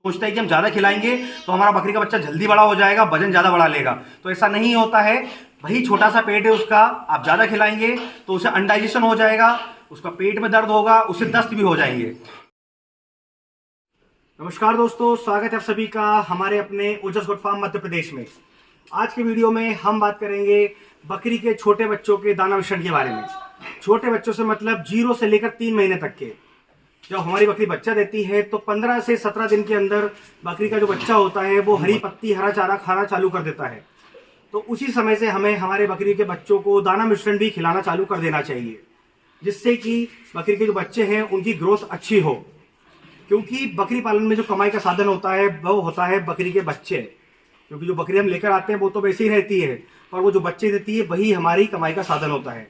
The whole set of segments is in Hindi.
सोचता है कि हम ज़्यादा खिलाएंगे तो हमारा बकरी का बच्चा जल्दी बड़ा हो जाएगा, वजन ज़्यादा बढ़ा लेगा। तो ऐसा नहीं होता है। वही छोटा सा पेट है उसका, आप ज़्यादा खिलाएंगे तो उसे अनडाइजेशन हो जाएगा, उसका पेट में दर्द होगा, उसे दस्त भी हो जाएंगे। नमस्कार दोस्तों, स्वागत है आप सभी का हमारे अपने ओजस गोट फार्म मध्य प्रदेश में। आज के वीडियो में हम बात करेंगे बकरी के छोटे बच्चों के दाना मिश्रण के बारे में। छोटे बच्चों से मतलब 0 से लेकर 3 महीने तक के। जब हमारी बकरी बच्चा देती है तो 15 से 17 दिन के अंदर बकरी का जो बच्चा होता है वो हरी पत्ती, हरा चारा खाना चालू कर देता है। तो उसी समय से हमें हमारे बकरी के बच्चों को दाना मिश्रण भी खिलाना चालू कर देना चाहिए, जिससे कि बकरी के जो बच्चे हैं उनकी ग्रोथ अच्छी हो। क्योंकि बकरी पालन में जो कमाई का साधन होता है वो होता है बकरी के बच्चे। क्योंकि जो बकरी हम लेकर आते हैं वो तो वैसे ही रहती है, पर वो जो बच्चे देती है वही हमारी कमाई का साधन होता है।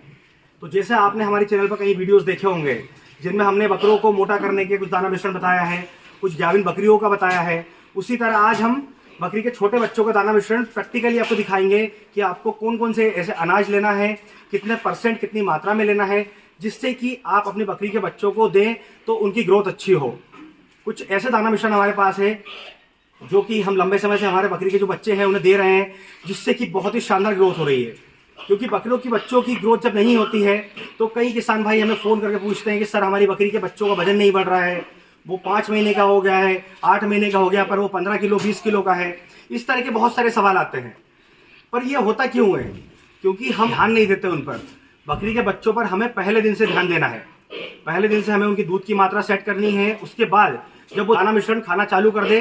तो जैसे आपने हमारे चैनल पर कई वीडियोस देखे होंगे जिनमें हमने बकरों को मोटा करने के कुछ दाना मिश्रण बताया है, कुछ गाभिन बकरियों का बताया है, उसी तरह आज हम बकरी के छोटे बच्चों का दाना मिश्रण प्रैक्टिकली आपको दिखाएंगे कि आपको कौन कौन से ऐसे अनाज लेना है, कितने %, कितनी मात्रा में लेना है, जिससे कि आप अपनी बकरी के बच्चों को दें तो उनकी ग्रोथ अच्छी हो। कुछ ऐसे दाना मिश्रण हमारे पास है जो कि हम लंबे समय से हमारे बकरी के जो बच्चे हैं उन्हें दे रहे हैं, जिससे कि बहुत ही शानदार ग्रोथ हो रही है। क्योंकि बकरियों की बच्चों की ग्रोथ जब नहीं होती है तो कई किसान भाई हमें फ़ोन करके पूछते हैं कि सर हमारी बकरी के बच्चों का वजन नहीं बढ़ रहा है, वो 5 महीने का हो गया है, 8 महीने का हो गया, पर वो 15 किलो 20 किलो का है। इस तरह के बहुत सारे सवाल आते हैं। पर ये होता क्यों है? क्योंकि हम ध्यान नहीं देते उन पर। बकरी के बच्चों पर हमें पहले दिन से ध्यान देना है। पहले दिन से हमें उनकी दूध की मात्रा सेट करनी है। उसके बाद जब वो दाना मिश्रण खाना चालू कर दे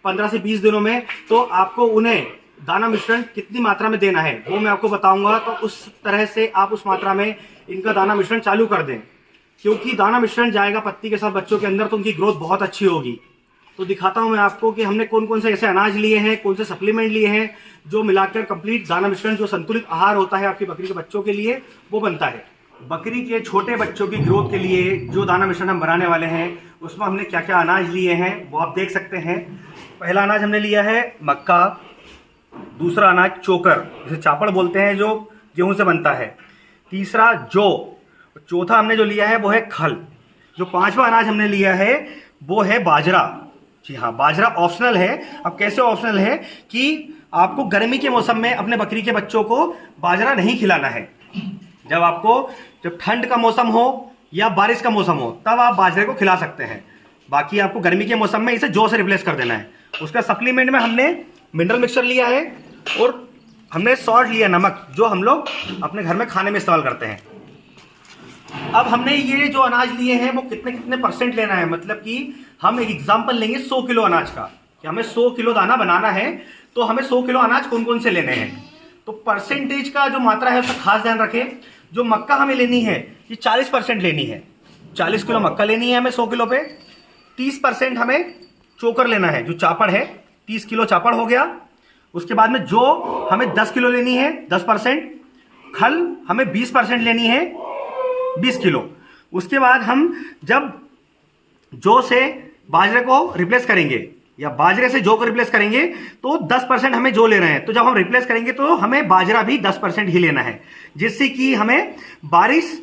15 से 20 दिनों में, तो आपको उन्हें दाना मिश्रण कितनी मात्रा में देना है वो मैं आपको बताऊंगा। तो उस तरह से आप उस मात्रा में इनका दाना मिश्रण चालू कर दें। क्योंकि दाना मिश्रण जाएगा पत्ती के साथ बच्चों के अंदर तो उनकी ग्रोथ बहुत अच्छी होगी। तो दिखाता हूं मैं आपको कि हमने कौन कौन से ऐसे अनाज लिए हैं, कौन से सप्लीमेंट लिए हैं जो मिलाकर कंप्लीट दाना मिश्रण, जो संतुलित आहार होता है आपकी बकरी के बच्चों के लिए, वो बनता है। बकरी के छोटे बच्चों की ग्रोथ के लिए जो दाना मिश्रण हम बनाने वाले हैं उसमें हमने क्या क्या अनाज लिए हैं वो आप देख सकते हैं। पहला अनाज हमने लिया है मक्का, दूसरा अनाज चोकर जिसे चापड़ बोलते हैं जो गेहूं से बनता है, तीसरा जौ, चौथा हमने जो लिया है वो है खल, जो 5वां अनाज हमने लिया है वो है बाजरा। जी हाँ, बाजरा ऑप्शनल है। अब कैसे ऑप्शनल है कि आपको गर्मी के मौसम में अपने बकरी के बच्चों को बाजरा नहीं खिलाना है। जब ठंड का मौसम हो या बारिश का मौसम हो तब आप बाजरे को खिला सकते हैं। बाकी आपको गर्मी के मौसम में इसे जौ से रिप्लेस कर देना है। उसका सप्लीमेंट में हमने मिनरल मिक्सचर लिया है और हमने सॉल्ट लिया, नमक, जो हम लोग अपने घर में खाने में इस्तेमाल करते हैं। अब हमने ये जो अनाज लिए हैं वो कितने कितने % लेना है, मतलब कि हम एक एग्जांपल लेंगे 100 किलो अनाज का कि हमें 100 किलो दाना बनाना है तो हमें 100 किलो अनाज कौन कौन से लेने हैं। तो % का जो मात्रा है उसका खास ध्यान रखें। जो मक्का हमें लेनी है ये 40% लेनी है। 40 किलो मक्का लेनी है हमें 100 किलो पे। 30% हमें चोकर लेना है, जो चापड़ है, 30 किलो चापड़ हो गया। उसके बाद में जो हमें 10 किलो लेनी है 10%, खल हमें 20% लेनी है 20 किलो। उसके बाद हम जब जौ से बाजरे को रिप्लेस करेंगे या बाजरे से जौ को रिप्लेस करेंगे तो 10% हमें जौ ले रहे हैं, तो जब हम रिप्लेस करेंगे तो हमें बाजरा भी 10% ही लेना है, जिससे कि हमें बारिश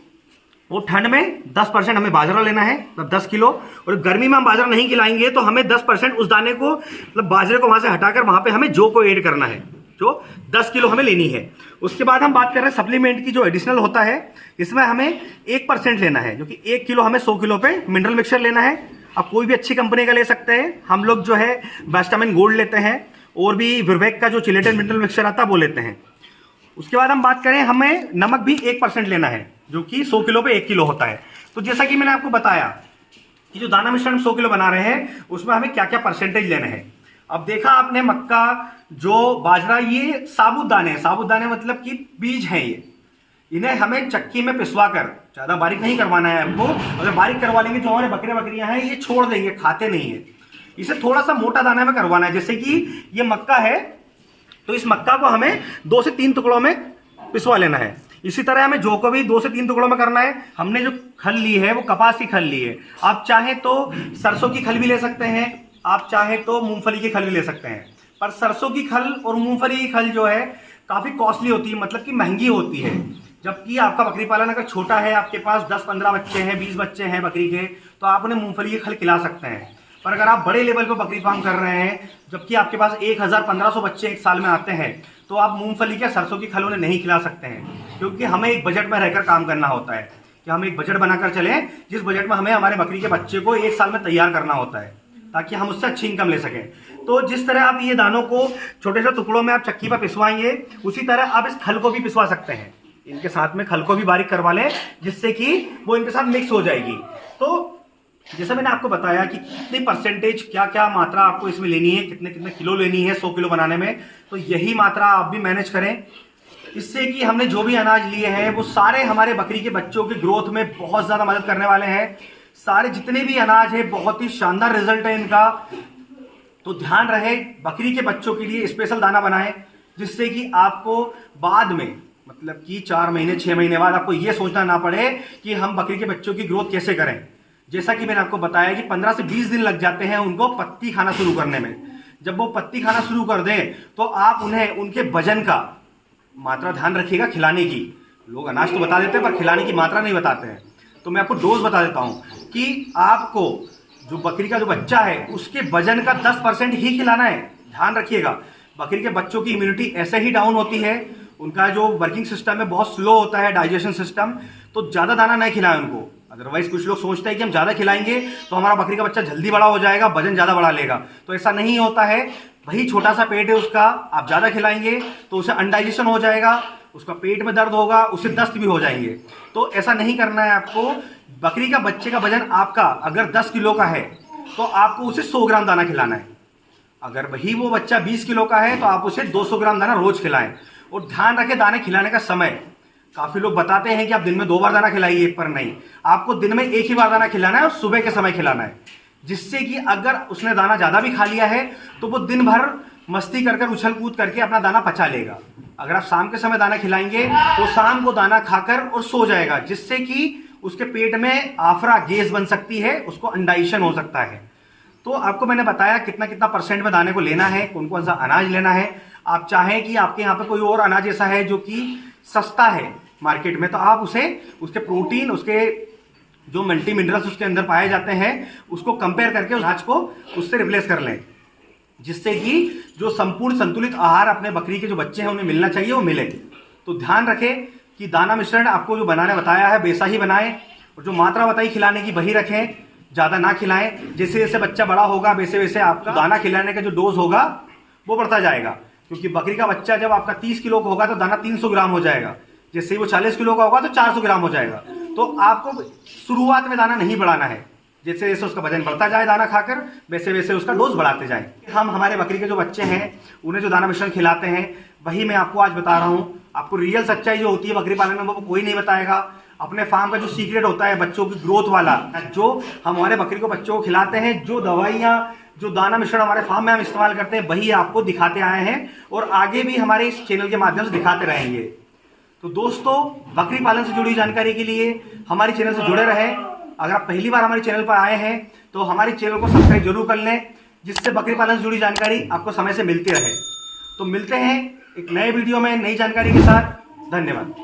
और ठंड में 10% हमें बाजरा लेना है, मतलब 10 किलो। और गर्मी में हम बाजरा नहीं खिलाएंगे तो हमें 10% उस दाने को, मतलब बाजरे को वहां से हटाकर वहां पे हमें जौ को ऐड करना है, जो 10 किलो हमें लेनी है। उसके बाद हम बात कर रहे हैं सप्लीमेंट की, जो एडिशनल होता है इसमें हमें 1% लेना है, जो कि 1 किलो हमें 100 किलो पे मिनरल मिक्सचर लेना है। आप कोई भी अच्छी कंपनी का ले सकते हैं। हम लोग जो है वेस्टामिन गोल्ड लेते हैं और भी विवेक का जो चिलेटेड मिनरल मिक्सचर आता है वो लेते हैं। उसके बाद हम बात करें, हमें नमक भी 1% लेना है, जो कि 100 किलो पे 1 किलो होता है। तो जैसा कि मैंने आपको बताया कि जो दाना मिश्रण 100 किलो बना रहे हैं उसमें हमें क्या क्या % लेने हैं। अब देखा आपने मक्का, जो बाजरा, ये साबुत दाने हैं। साबुत दाने मतलब कि बीज हैं ये। इन्हें हमें चक्की में पिसवा कर, ज़्यादा बारीक नहीं करवाना है आपको। अगर बारीक करवा लेंगे जो हमारे बकरियां हैं ये छोड़ देंगे, खाते नहीं है। इसे थोड़ा सा मोटा दाना में करवाना है। जैसे कि ये मक्का है तो इस मक्का को हमें 2 से 3 टुकड़ों में पिसवा लेना है। इसी तरह हमें जौ को भी 2 से 3 टुकड़ों में करना है। हमने जो खल ली है वो कपास की खल ली है। आप चाहें तो सरसों की खल भी ले सकते हैं, आप चाहें तो मूंगफली की खल भी ले सकते हैं। पर सरसों की खल और मूंगफली की खल जो है काफ़ी कॉस्टली होती है, मतलब कि महंगी होती है। जबकि आपका बकरी पालन अगर छोटा है, आपके पास 10-15 बच्चे हैं, 20 बच्चे हैं बकरी के, तो आप उन्हें मूंगफली की खल खिला सकते हैं। पर अगर आप बड़े लेवल पर बकरी फार्म कर रहे हैं, जबकि आपके पास 1000-1500 बच्चे एक साल में आते हैं, तो आप मूंगफली के सरसों की खल उन्हें नहीं खिला सकते हैं, क्योंकि हमें एक बजट में रहकर काम करना होता है कि हम एक बजट बनाकर चलें, जिस बजट में हमें हमारे बकरी के बच्चे को एक साल में तैयार करना होता है, ताकि हम उससे अच्छी इनकम ले सकें। तो जिस तरह आप ये दानों को छोटे छोटे टुकड़ों में आप चक्की पर पिसवाएंगे, उसी तरह आप इस खल को भी पिसवा सकते हैं। इनके साथ में खल को भी बारीक करवा लें, जिससे कि वो इनके साथ मिक्स हो जाएगी। तो जैसे मैंने आपको बताया कि कितनी परसेंटेज, क्या क्या मात्रा आपको इसमें लेनी है, कितने कितने किलो लेनी है 100 किलो बनाने में, तो यही मात्रा आप भी मैनेज करें, इससे कि हमने जो भी अनाज लिए हैं वो सारे हमारे बकरी के बच्चों की ग्रोथ में बहुत ज़्यादा मदद करने वाले हैं। सारे जितने भी अनाज है बहुत ही शानदार रिजल्ट है इनका। तो ध्यान रहे, बकरी के बच्चों के लिए स्पेशल दाना बनाएं, जिससे कि आपको बाद में, मतलब कि 4 महीने 6 महीने बाद आपको ये सोचना ना पड़े कि हम बकरी के बच्चों की ग्रोथ कैसे करें। जैसा कि मैंने आपको बताया कि 15 से 20 दिन लग जाते हैं उनको पत्ती खाना शुरू करने में। जब वो पत्ती खाना शुरू कर दें तो आप उन्हें उनके वजन का मात्रा ध्यान रखिएगा खिलाने की। लोग अनाज तो बता देते हैं पर खिलाने की मात्रा नहीं बताते हैं। तो मैं आपको डोज बता देता हूं कि आपको जो बकरी का जो बच्चा है उसके वजन का 10% ही खिलाना है। ध्यान रखिएगा, बकरी के बच्चों की इम्यूनिटी ऐसे ही डाउन होती है, उनका जो वर्किंग सिस्टम है बहुत स्लो होता है, डाइजेशन सिस्टम, तो ज़्यादा दाना नहीं खिलाएं उनको। अदरवाइज कुछ लोग सोचते हैं कि हम ज़्यादा खिलाएंगे तो हमारा बकरी का बच्चा जल्दी बड़ा हो जाएगा, वजन ज़्यादा बढ़ा लेगा, तो ऐसा नहीं होता है। वही छोटा सा पेट है उसका, आप ज़्यादा खिलाएंगे तो उसे अनडाइजेशन हो जाएगा, उसका पेट में दर्द होगा, उसे दस्त भी हो जाएंगे। तो ऐसा नहीं करना है आपको। बकरी का बच्चे का वजन आपका अगर 10 किलो का है तो आपको उसे 100 ग्राम दाना खिलाना है। अगर वही वो बच्चा 20 किलो का है तो आप उसे 200 ग्राम दाना रोज खिलाएं। और ध्यान रखें दाने खिलाने का समय। काफी लोग बताते हैं कि आप दिन में 2 बार दाना खिलाइए, पर नहीं, आपको दिन में 1 ही बार दाना खिलाना है और सुबह के समय खिलाना है, जिससे कि अगर उसने दाना ज्यादा भी खा लिया है तो वो दिन भर मस्ती कर उछल कूद करके अपना दाना पचा लेगा। अगर आप शाम के समय दाना खिलाएंगे तो शाम को दाना खाकर और सो जाएगा, जिससे कि उसके पेट में आफरा गैस बन सकती है, उसको अंडाइशन हो सकता है। तो आपको मैंने बताया कितना कितना परसेंट में दाने को लेना है, कौन कौन सा अनाज लेना है। आप चाहें कि आपके यहाँ पे कोई और अनाज ऐसा है जो कि सस्ता है मार्केट में, तो आप उसे, उसके प्रोटीन, उसके जो मल्टी मिनरल्स उसके अंदर पाए जाते हैं, उसको कंपेयर करके उस अनाज को उससे रिप्लेस कर लें, जिससे कि जो संपूर्ण संतुलित आहार अपने बकरी के जो बच्चे हैं उन्हें मिलना चाहिए वो मिले। तो ध्यान रखें कि दाना मिश्रण आपको जो बनाने बताया है वैसा ही बनाएं, और जो मात्रा बताई खिलाने की वही रखें, ज़्यादा ना खिलाएं। जैसे जैसे बच्चा बड़ा होगा वैसे वैसे आपका दाना खिलाने का जो डोज होगा वो बढ़ता जाएगा, क्योंकि बकरी का बच्चा जब आपका 30 किलो का होगा तो दाना 300 ग्राम हो जाएगा, जैसे ही वो 40 किलो का होगा तो 400 ग्राम हो जाएगा। तो आपको शुरुआत में दाना नहीं बढ़ाना है, जैसे जैसे उसका वजन बढ़ता जाए दाना खाकर वैसे वैसे उसका डोज बढ़ाते जाएं। हम हमारे बकरी के जो बच्चे हैं उन्हें जो दाना मिश्रण खिलाते हैं वही मैं आपको आज बता रहा हूँ। आपको रियल सच्चाई जो होती है बकरी पालन में वो कोई नहीं बताएगा। अपने फार्म का जो सीक्रेट होता है बच्चों की ग्रोथ वाला, जो हम हमारे बकरी को बच्चों को खिलाते हैं, जो दवाइयाँ, जो दाना मिश्रण हमारे फार्म में हम इस्तेमाल करते हैं, वही आपको दिखाते आए हैं और आगे भी हमारे इस चैनल के माध्यम से दिखाते रहेंगे। तो दोस्तों, बकरी पालन से जुड़ी जानकारी के लिए हमारे चैनल से जुड़े रहें। अगर आप पहली बार हमारे चैनल पर आए हैं तो हमारे चैनल को सब्सक्राइब जरूर कर लें, जिससे बकरी पालन से जुड़ी जानकारी आपको समय से मिलती रहे। तो मिलते हैं एक नए वीडियो में नई जानकारी के साथ। धन्यवाद।